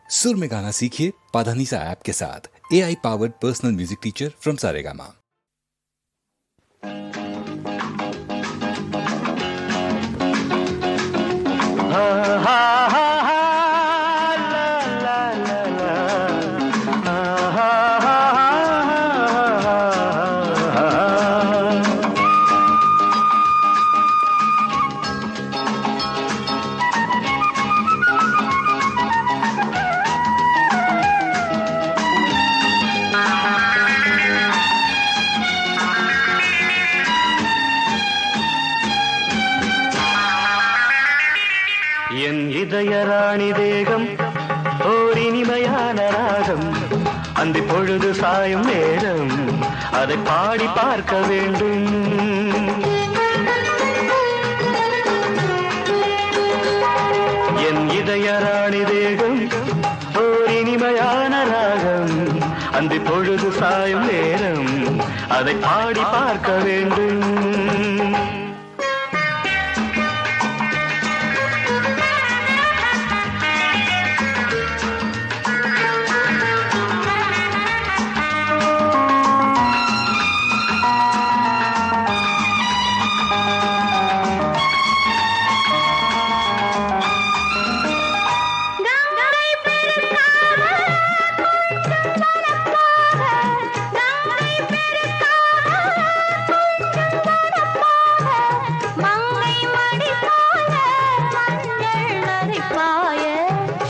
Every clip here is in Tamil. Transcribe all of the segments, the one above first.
सुर में गाना सीखिए पाधानीसा ऐप के साथ। AI powered personal music teacher from Saregama. இதயராணி தேகம் ஓர் இனிமையான ராகம் அந்தி பொழுது சாயும் நேரம் அதை பாடி பார்க்க வேண்டும். என் இதயராணி தேகம் ஓர் இனிமையான ராகம் அந்தி பொழுது சாயும் நேரம் அதை பாடி பார்க்க வேண்டும்.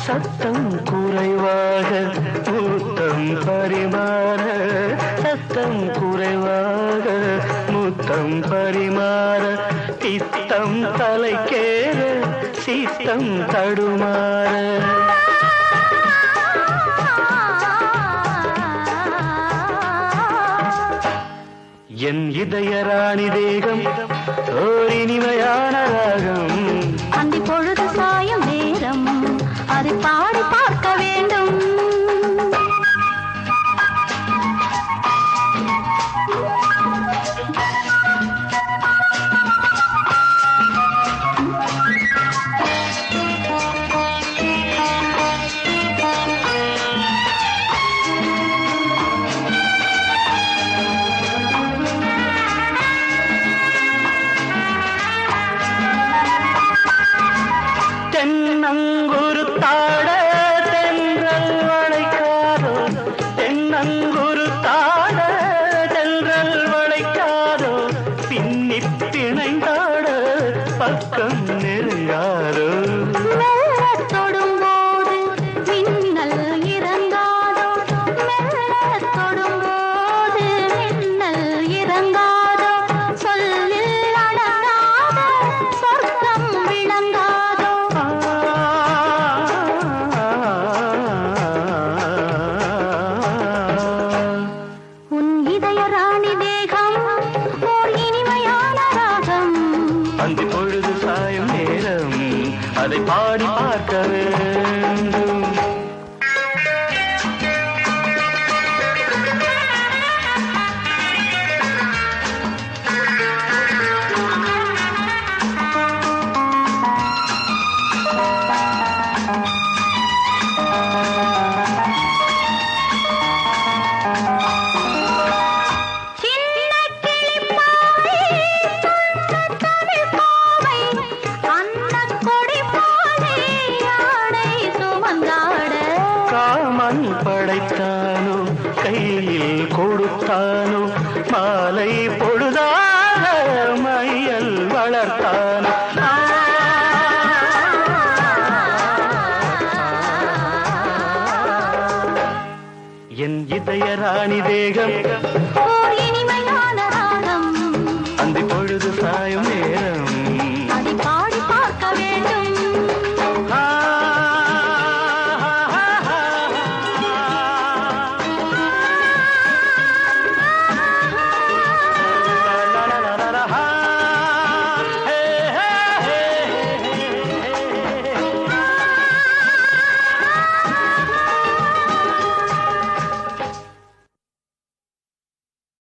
சத்தம் குறைவாக முத்தம் பரிமாற, சத்தம் குறைவாக முத்தம் பரிமாற, பித்தம் தலைக்கேற சித்தம் தடுமாற. என் இதயராணி தேகம் ஓர் இனிமையான ராகம் அந்தி பொழுது சாயும் நேரம் அதை பாடி பார்க்க வேண்டும். தென்னங்குருத்தாட தென்றல் வளைக்காதோ, தென்னங்குருத்தாட தென்றல் வளைக்காதோ, பின்னி பிணைந்தாட பக்கம் நெருங்காதோ. மெல்லத் தொடும்போது மின்னல் இறங்காதோ, மெல்லத் தொடும்போது மின்னல் இறங்காதோ, சொல்லில் அடங்காத சொர்க்கம் விளங்காதோ. உன் இதயராணி தேகம் ஓர் இனிமையான ராகம் அந்தி பொழுது சாயும் நேரம் அதை பாடி பார்க்க வேண்டும். காமன் படைத்தானோ கையில் கொடுத்தானோ, மாலை பொழுதாக மையல் வளர்த்தானோ. என் இதயராணி தேகம்